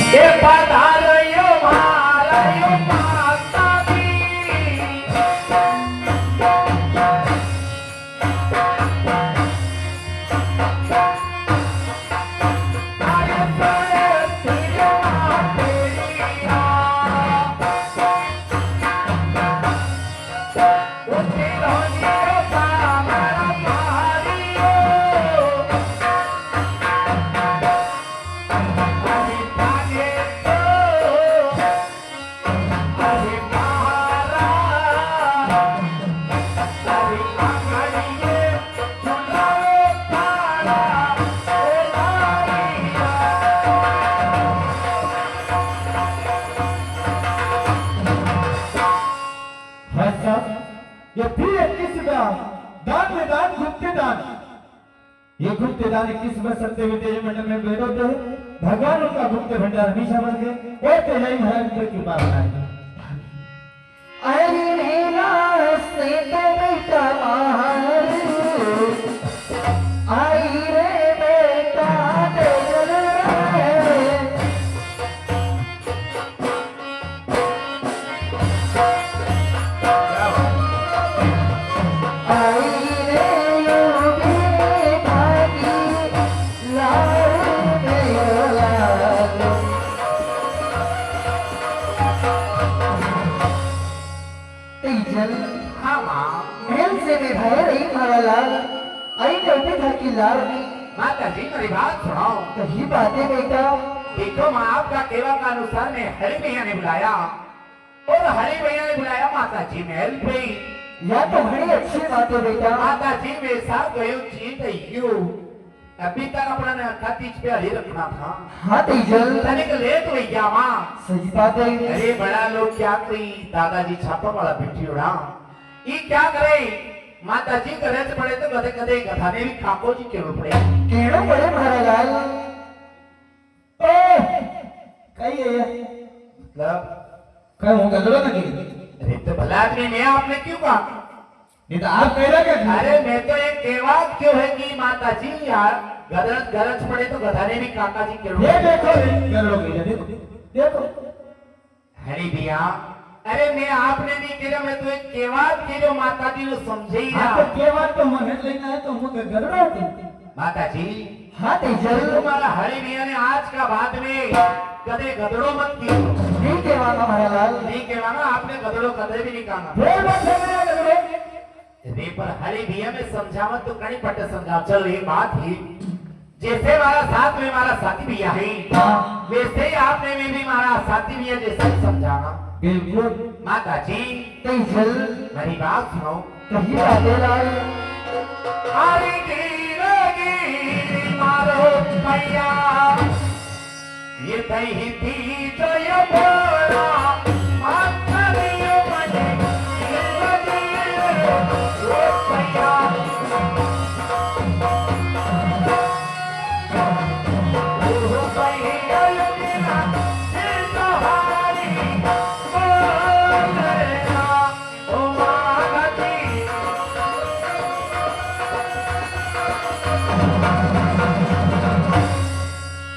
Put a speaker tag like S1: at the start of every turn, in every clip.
S1: ये पधारो मारा यो माता दी आरे सोने तुझे माते दिया उसे रोनियो सामरा मारियो अरे तागे तो अरे मारा अरे आंगड़िए झुलाओ तारा ओ लारिया
S2: भाई साहब, ये फिर 21वां दान में दान गुप्त दान। ये गुप्त दान 21वें सत्यवती तेज मंडल में बेरोते है। भगवान उनका गुप्त भंडार हमेशा बन गए और तेजाई महाराज की कृपा बनाए।
S3: अरे मेरा से तो बेटा मारू आई रे बेटा तेजल रे आई रे योगी भागी लाल लाल तेजल
S1: हाँ माँ
S3: महल से मैं भय रही मारा लाल आई बेटे घर की लाल
S1: माता जी मेरी बात सुनो
S3: कही बातें बेटा
S1: देखो माँ आपका केवल का अनुसार में हरि भैया ने बुलाया और हरि भैया ने बुलाया माता जी महल पे
S3: या तो बड़ी अच्छी बात है बेटा
S1: माता जी मेरे साथ गए जीत यू अभी तक अपना ने खातीज पे हरी रखना था
S3: हाँ तेजल
S1: तनिक लेट हुई क्या माँ
S3: सही बात है
S1: अरे बड़ा लोग क्या करी दादाजी छापा वाला बैठी उड़ा ये क्या करे माता जी करे तो पड़े तो गधे गधे गधा ने भी खाको जी केवल पड़े
S3: केड़ो बड़े मारा लाल
S2: ओ कही है ये
S1: मतलब
S2: कहीं हो गजरा ना की
S1: अरे तो भला आदमी मैं आपने क्यों कहा
S2: नहीं तो आप कह रहे क्या
S1: अरे मैं तो एक केवात क्यों है कि माता जी यार गरज गरज पड़े तो गधा ने भी काका जी केवल
S2: ये देखो गजरों की देखो देखो
S1: हरी भैया अरे मैं आपने नहीं किया मैं तो एक केवात की जो माता जी ने समझे ही
S2: हाँ
S1: ना
S2: तो के बात तो मन लेना है तो मुझे गजरा होती
S1: माता जी
S3: हाँ तेजल
S1: तुम्हारा हरी भैया ने आज का बाद में कदे गदड़ो मत की
S3: नहीं कहवाना मारा लाल
S1: नहीं कहवाना आपने गदड़ो कदे भी नहीं कहा
S2: ये बात है मेरा गजरे
S1: रे पर हरी भैया में समझावत तो कहीं पट्टे समझाओ चल ये बात ही जैसे हमारा साथ में हमारा साथी भैया है वैसे ही आपने में भी हमारा साथी भैया जैसे समझाना
S2: बिल्कुल
S1: माता जी
S3: तेजल
S1: मेरी बात सुनो
S3: कही बातें लाल
S1: हरी गिरगी मारो भैया ये दही थी जो ये बोला माता दियो मने ये भैया ओ भैया योगिना दिल सहारी बोलना ओ माता जी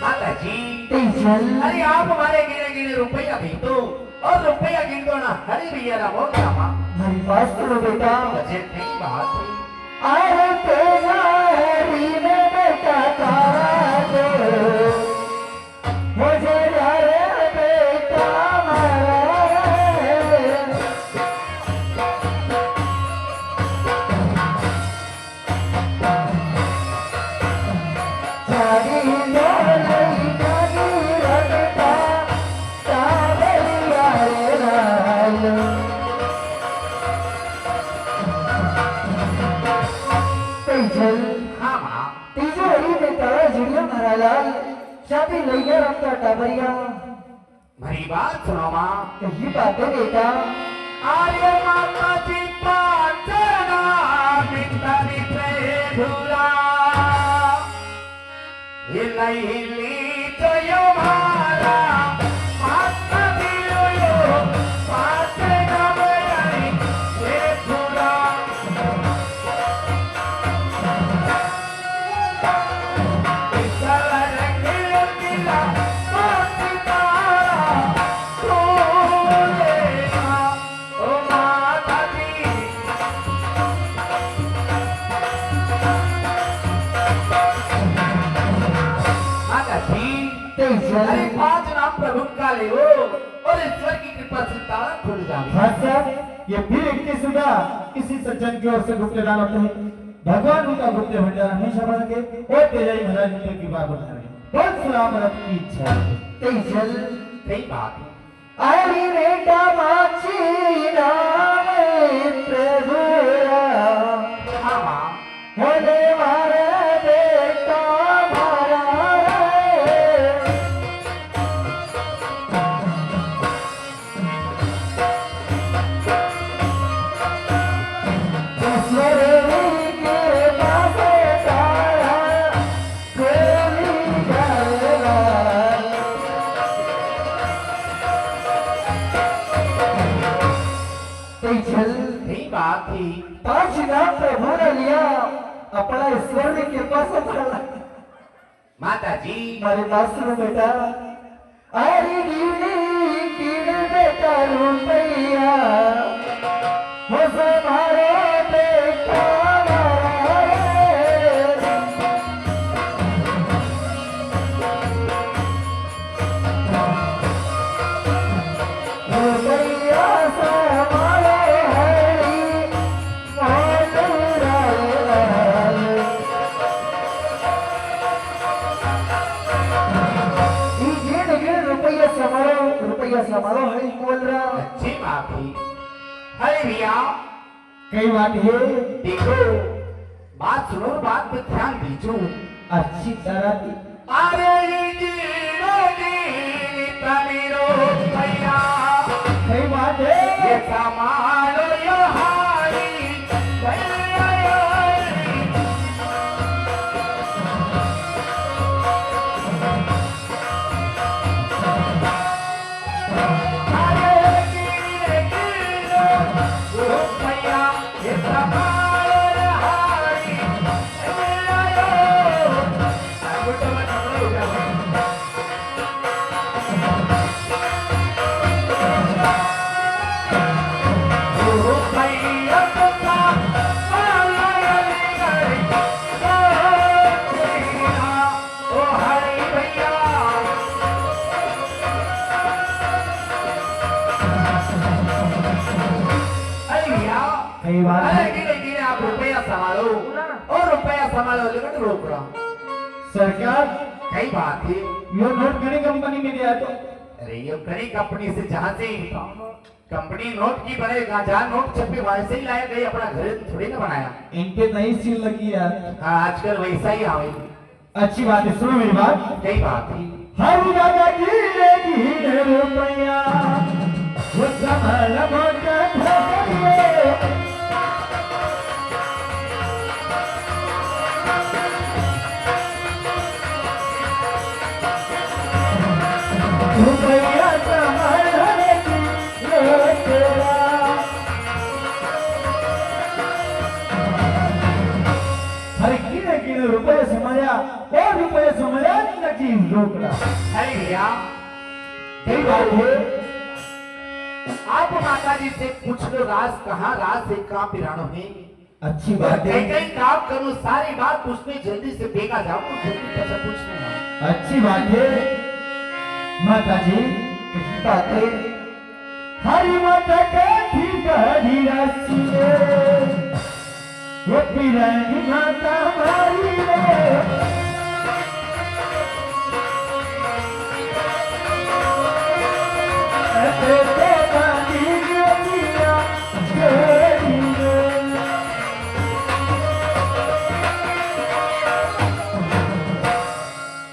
S1: माता जी
S3: तेजल
S1: अरे आप हमारे गिने गिने रुपया भी तो और रुपया गिन दो ना हरी भैया ना हो क्या माँ
S3: हमारी बात सुनो बेटा
S1: बजट नहीं बात हुई
S3: अरे तेरा हरी में बेटा तारा दो मुझे यारे बेटा मारा जागी डोली जागी रखता काबलिया रे लाल तेजल
S1: हाँ माँ
S3: तीजो हरी में तारा जुड़िया मारा लाल चाबी लइया रखता टाबरिया
S1: मेरी बात सुनो माँ
S3: कही बातें बेटा
S1: आर्य माता जी पांचना मिट्टा मिट्टे धूला ये लैली तो यो मारा माता दियो यो पाते गवई ये धूला इस रंगीला किला माता अरे 5 नाम प्रभु का ले लो और ईश्वर की कृपा से ताला खुल जाए।
S2: हाँ सर, ये फिर 21 का किसी सज्जन की ओर से गुप्त दान होते हैं। भगवान उनका गुप्त भंडार हमेशा बन के और तेजाई महाराज उनके कृपा को धारे। बहुत सलामत की इच्छा है।
S3: तेजल
S1: सही बात है।
S3: अरे बेटा माची नाम प्रभु
S1: हाँ हाँ
S3: होने मारे बेटा मारा
S1: सही बात थी।
S3: 5 नाम प्रभु ने लिया अपना ईश्वर ने कृपा से पड़ा।
S1: माता जी
S3: हमारे पास सुनो बेटा अरे गिरी बेटा रुपैया हो हमारे बेटा रुपैया समारे रुपया समारो है बोल रहा।
S1: अच्छी बात थी। अरे भैया
S2: कई बात है।
S1: देखो बात सुनो, बात पे ध्यान दीजो
S2: अच्छी तरह की।
S1: अरे तमीरो भैया
S2: कई बात है।
S1: ये समारो यहारी
S2: कई बात है।
S1: अरे आप रुपया संभालो और रुपया संभालो लेकिन रोक रहा
S2: सरकार
S1: कई बात है।
S2: यो नोट कड़ी कंपनी में दिया तो।
S1: अरे ये कड़ी कंपनी से जहाँ से कंपनी नोट की बनेगा, जहाँ नोट छपे वैसे ही लाया गई, अपना घर थोड़ी ना बनाया।
S2: इनके नई सील लगी यार।
S1: हाँ आजकल वैसा ही आवे।
S2: अच्छी बात है, सुनो मेरी बात।
S1: कई बात है।
S2: हर जगह गिरे रुपया वो संभल मोटा ठोकरिए। रुपया संभलने की ये तेरा। हर गिने रुपये समझा और रुपये समझा नकी रोकना।
S1: अरे भैया
S2: कई बात है।
S1: आप माता जी से पूछ लो राज कहाँ, राज से कहाँ पिरानो है।
S2: अच्छी बात है।
S1: कई कई काम करूँ, सारी बात पूछने जल्दी से बेगा जाऊँ तो जल्दी कैसे पूछने।
S2: अच्छी बात है माता जी।
S3: बात है
S2: हरी माता का ठीक हरी राशि वो पिरानी माता हमारी रे।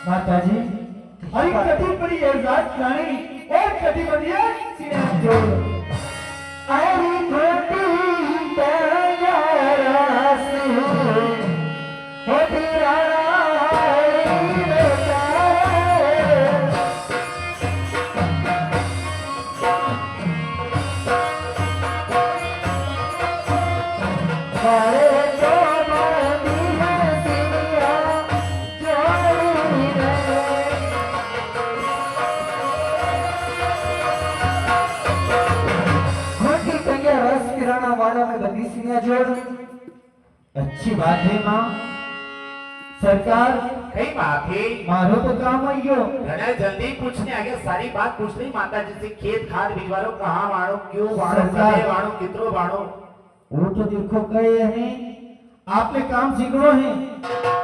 S2: माता जी अरे कभी बड़ी एजाज कहानी और कभी बढ़िया सिनेमा जोड़।
S3: अरे छोटी दया से हो तेरा वाला में बदी सिंह जोड़।
S2: अच्छी बात है माँ। सरकार
S1: कई बात है
S2: मारो तो काम आई गयो।
S1: घना जल्दी पूछने आ गया, सारी बात पूछ ली माता जी से, खेत खाद भिजवारो, कहाँ बाड़ो, क्यों बाड़ो,
S2: सरकार।
S1: कदे बाड़ो, कितरो बाड़ो।
S2: वो तो देखो कहे हैं आपने काम सीखना है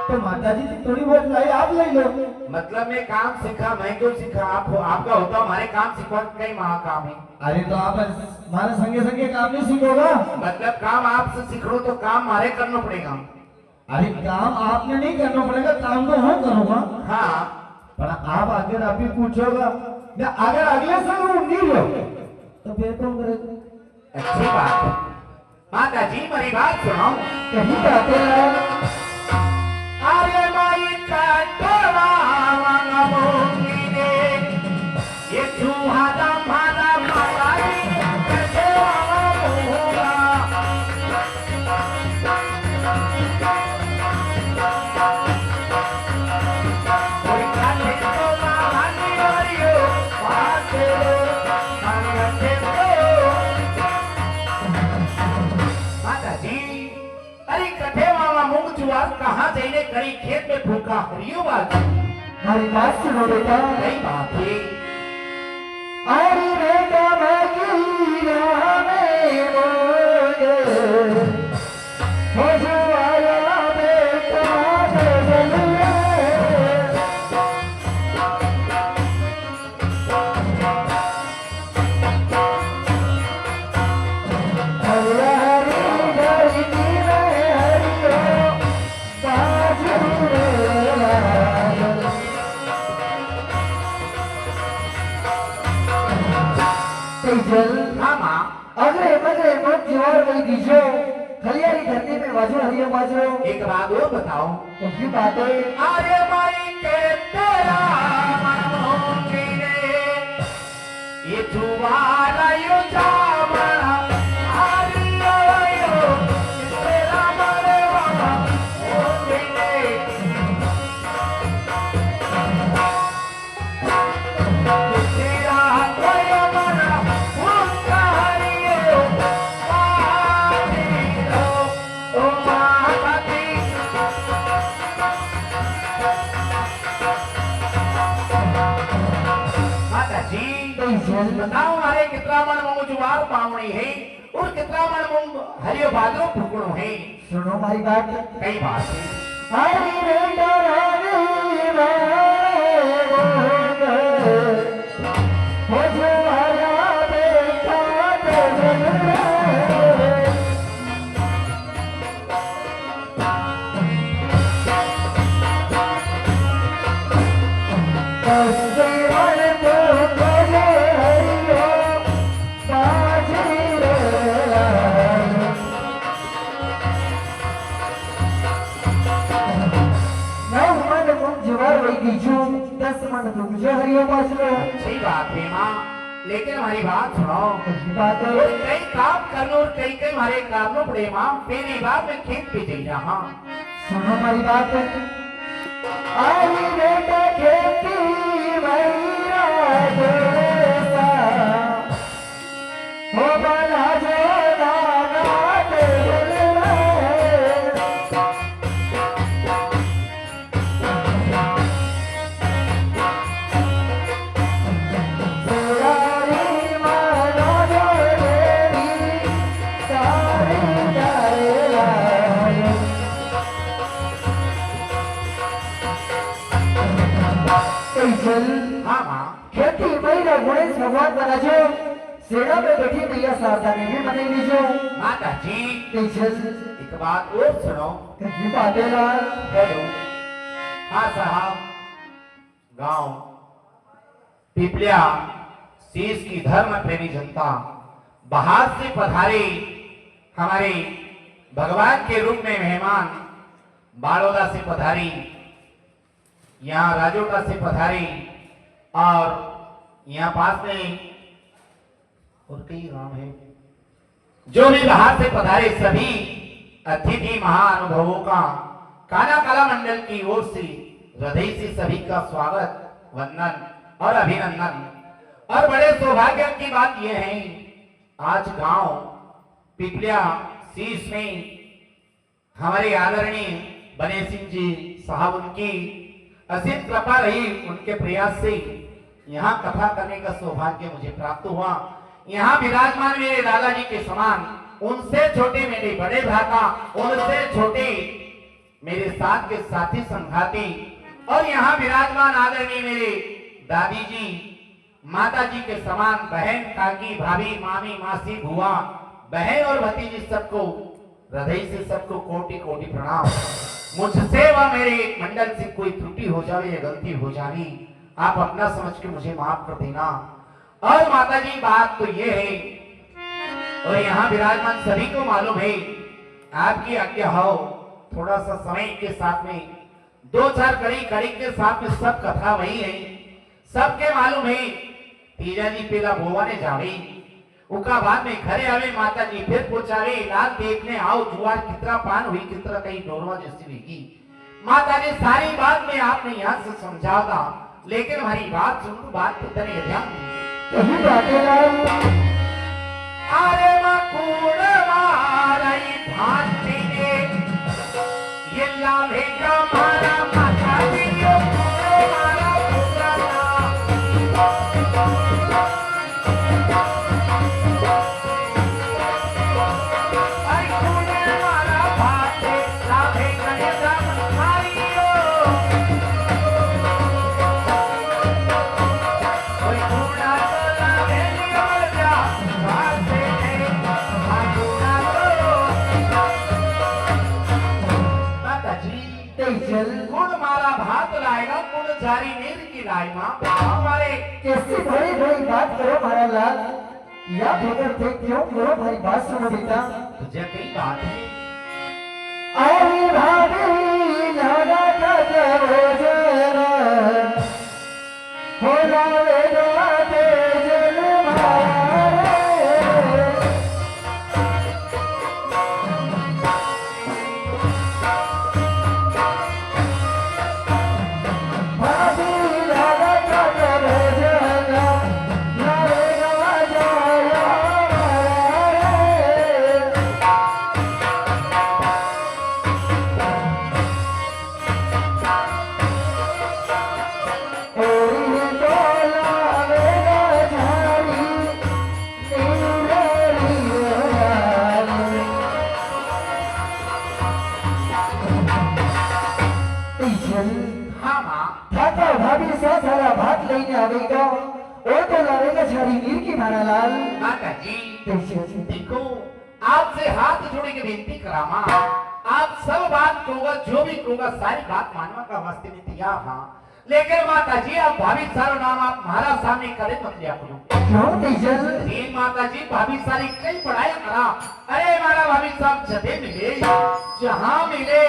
S2: तो माता जी से थोड़ी बहुत लाई आप ले लो।
S1: मतलब मैं काम सीखा, मैं क्यों सीखा, आप आपका होता हमारे काम सीखवा कई महा काम है।
S2: अरे तो आप हमारे संगे संगे काम नहीं सीखोगा।
S1: मतलब काम आपसे सीख लो तो काम हमारे करना पड़ेगा।
S2: अरे काम आपने नहीं करना पड़ेगा, काम तो मैं करूंगा।
S1: हाँ
S2: पर आप अगर अभी पूछोगा या अगर अगले साल वो नहीं लो तो फिर कौन करेगा।
S1: अच्छी बात है। माता जी मेरी बात सुनो।
S3: कहीं कहते हैं
S1: अरे माई का टोला मंगमोंगी ने, ये चूहा दम्भादा मालाई कैसे मंगमोंगा। कोई काटे तो मानी वारियो, पासे मंगते तो। माता जी अरे कठे मामा मूंग जुआर कहाँ जाइने करी खेत में भूखा हरियो बात।
S3: हमारी बात सुनो बेटा।
S1: कई बात है
S3: अरे बेटा मैं की राह में मोगे, हो जो आया बेटा गजल में। हरी हरी धरती में हरियो बाजू रे लागल। तेजल
S1: मामा
S3: अगले बगले मत जोर वही दीजो, खलियारी धरती में बाजू हरियो बाजू।
S1: एक बात और बताओ।
S3: कैसी बातें।
S1: अरे माई के तेरा मनमोंगी ने, ये जुआर आयो जामना हरियो आयो, तेरा मरे मामा मोंगी ने। तेरा कोई मना भूखा हरियो, बाजीरो ओ माता जी। माता जी
S3: तेजल
S1: बताओ हमारे कितना मन मूंग जुआर पावनी है और कितना मन मूंग हरियो बाजरो फुकड़ो है।
S3: सुनो हमारी बात।
S1: कई बात है
S3: हरी बेटा रानी मारे मोगे, हो जो आया बेटा गजल में। कसके मन तो गजे हरियो बाजी रे लागल। नौ मन मुंग जुवार वही दीजू, 10 मन तुम जो हरियो बाजलो।
S1: अच्छी बात है माँ, लेकिन हमारी बात सुनो।
S3: कैसी बात
S1: और
S3: है।
S1: कई काम करनो और कई कई हमारे कारणों पड़े माँ, पहली बार मैं खेत पे जा रहा।
S3: सुनो हमारी बात। आई बेटा खेती मैया जैसा, हो बना जो दाना तेल में। सुरारी मानो जो मेरी सारी जाए लाए। तेजल
S1: हाँ माँ
S3: खेती मैया गणेश भगवान बनाजो, सेना में बैठी मैया शारदा ने भी मनाई लीजो।
S1: माता जी
S3: तेजल
S1: एक बात और सुनो।
S3: कैसी बातें लाल।
S1: हेलो हाँ साहब, गांव पिपलिया शीश की धर्म प्रेमी जनता बाहर से पधारे हमारे भगवान के रूप में मेहमान बाड़ौदा से पधारी, यहाँ राजोटा से पधारी और यहाँ पास में और कई गांव है जो भी बाहर से पधारे सभी अतिथि महाअनुभवों का काना कला मंडल की ओर से हृदय से सभी का स्वागत, वंदन और अभिनंदन। और बड़े सौभाग्य की बात यह है आज गांव पिपलिया शीश में हमारे आदरणीय बने सिंह जी साहब उनकी असीम कृपा रही उनके प्रयास से यहाँ कथा करने का सौभाग्य मुझे प्राप्त हुआ। यहाँ विराजमान मेरे दादाजी के समान, उनसे छोटे मेरे बड़े भ्राता, उनसे छोटे मेरे साथ के साथी संघाती, और यहाँ विराजमान आदरणीय मेरे दादी जी, माता जी के समान बहन, काकी, भाभी, मामी, मासी, बुआ, बहन और भतीजी, सबको हृदय से सबको कोटि कोटि प्रणाम। मुझसे व मेरे मंडल से कोई त्रुटि हो जाए या गलती हो जाए, आप अपना समझ के मुझे माफ कर देना। और माता जी, बात तो ये है, और यहाँ विराजमान सभी को मालूम है, आपकी आज्ञा हो, थोड़ा सा समय के साथ में 2-4 कड़ी के साथ में सब कथा वही है, सबके मालूम है। तीजा जी पेला बोवा ने जावे, उका बाद में घरे आवे, माता जी फिर पूछावे, लाल देखने आओ, जुआर कितना पान हुई, कितना कहीं डोरवा जैसी हुई। माता जी सारी बात में आपने यहाँ से समझा था, लेकिन हमारी बात सुन, बात तो तने ध्यान
S3: यही बातें लाल
S1: अरे मकुड़ मारई भांति ने ये लाभेगा मारा माता जी यो मारा पुराना आई कुड़े मारा भांति लाभेगा ये मारियो कोई कुड़ा तो लाभेगा जा भांति ने कुड़ा माता जी
S3: तेजल
S1: कौन मारा भात लाएगा, कौन जारी नीर की लाएगा, हमारे
S3: कैसी बड़ी बड़ी बात करो हमारा लाल, या बगैर देख क्यों करो, हमारी बात सुनो बेटा।
S1: तुझे कई बात है।
S3: अरे भाभी लाला का जरा हो लावे गाते जल मारे भाभी लाला का जरा लावे गाजा
S1: हाँ माँ,
S3: ठाकर भाभी से सारा भात लेने आवेगा, वो तो लावेगा झाड़ी नीर की मारा लाल।
S1: माता जी
S3: तेजल
S1: देखो, आपसे हाथ जोड़ के विनती करा माँ, आप सब बात कहूँगा, जो भी कहूँगा सारी बात मानवा का वास्ते में तैयार हाँ, लेकिन माता जी आप भाभी सारो नाम आप महाराज सामने करे मत लिया करो।
S3: क्यों तेजल
S1: जी माता जी, भाभी सारी कई पढ़ाई करा, अरे हमारा भाभी साहब जदे मिले, जहाँ मिले,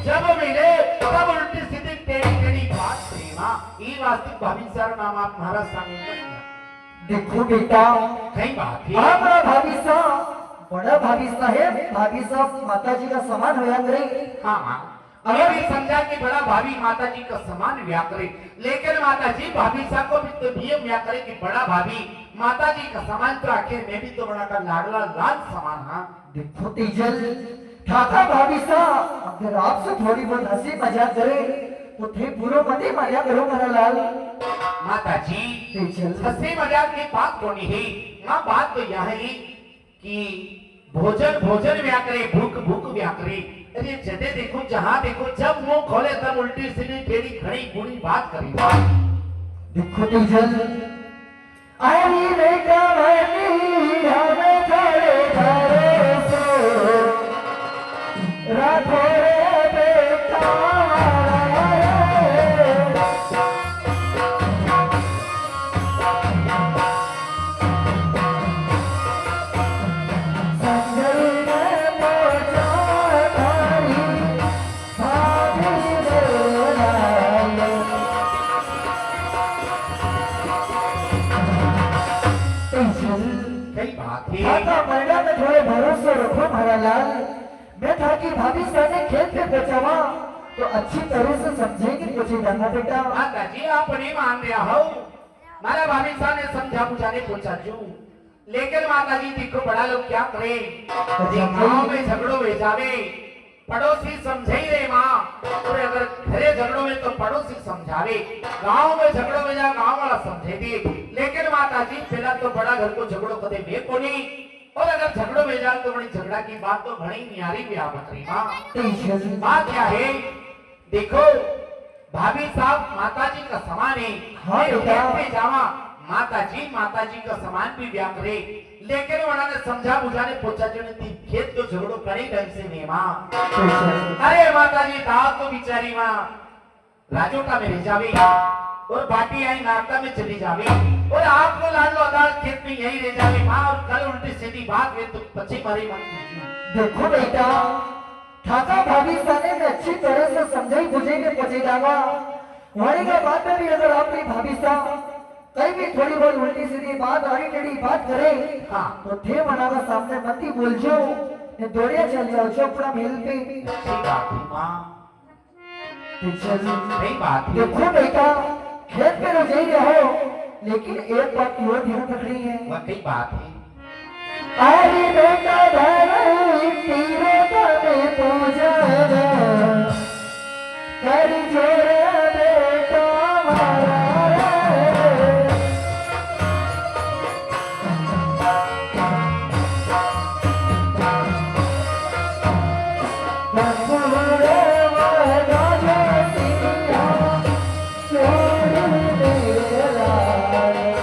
S1: जब मिले, तब उल्टी सीधी टेढ़ी टेढ़ी बात प्रेमा, ये वास्तविक भाभी सारो नाम आप महाराज सामने मत लिया।
S3: देखो बेटा,
S1: कई बात है।
S3: हमारा भाभी साहब बड़ा भाभी साहेब, भाभी साहब माता जी का समान होया करे।
S1: हाँ माँ, अगर भी समझा कि बड़ा भाभी माता जी का समान व्या करे, लेकिन माता जी भाभी साहब को भी तो नियम व्या करे कि बड़ा भाभी माता जी का समान, तो आखिर मैं भी तो बड़ा का लाडला लाल समान। हाँ
S3: देखो तेजल, ठाकर भाभी साहब अगर आपसे थोड़ी बहुत हंसी मजाक करे तो थे बुरो मत ही माया करो मेरा लाल।
S1: माता जी
S3: तेजल
S1: हंसी मजाक की बात होनी है माँ, बात तो यह है कि भोजन भोजन व्या करे, भूख भूख व्या करे। अरे जदे देखो, जहाँ देखो, जब मुंह खोले तब उल्टी सीधी टेढ़ी खड़ी बुरी बात करेगा।
S3: देखो तेजल, आई बेटा मनी हमें खड़े खड़े सो राखो रे बेटा संगल में मोचा धारी भाभी बोला
S1: कई बात है।
S3: ठाका मैडम में थोड़े भरोसे रखो हमारा लाल। मैं था कि भाभी साने खेत पे बचावा तो अच्छी तरह से समझेंगे मुझे जाना बेटा।
S1: माता जी आप नहीं मान रहा हो, मारा भाभी साहब ने समझा बुझाने पूछा जू, लेकिन माता जी देखो बड़ा लोग क्या करे, गांव में झगड़ो भेजावे, पड़ोसी समझे ही रे माँ। और अगर घरे झगड़ों में तो पड़ोसी समझावे, गांव में झगड़ों में जा गांव वाला समझे दी। लेकिन माता जी पहला तो बड़ा घर को झगड़ो कदे वे को नहीं, और अगर झगड़ों में जाए तो बड़ी झगड़ा की बात तो घनी न्यारी भी आ बकरी माँ। बात क्या है, देखो भाभी साहब माता जी का समान है।
S3: हाँ बेटा।
S1: जावा माता जी का समान भी ब्याह करे, लेकिन उन्होंने समझा बुझाने पूछा जो नहीं खेत को झगड़ो करे ढंग से नहीं माँ। अरे माता जी दाव तो बिचारी माँ राजोटा में रह जावे और बाटी आई नाश्ता में चली जावे, और आपको लाडलो अदालत खेत में यही रह जावे माँ। और कल उल्टी सीधी बात हुई तो पची मारी मत।
S3: देखो बेटा, ठाका भाभी साने में अच्छी तरह से समझाई बुझेंगे पचे जावा। हमारी का बात में भी अगर आपकी भाभी साहब कहीं भी थोड़ी बहुत उल्टी सीधी बात आड़ी टेढ़ी बात करे,
S1: हाँ
S3: तो थे मना का सामने मत ही बोल जो, ने दौड़िया चल जाओ चोपड़ा मिल पे।
S1: सही बात है माँ, सही बात है।
S3: देखो बेटा, खेत में रजाई रहो, लेकिन एक बात की और ध्यान रखनी है।
S1: वही बात है।
S3: अरे बेटा धरई तीरों का में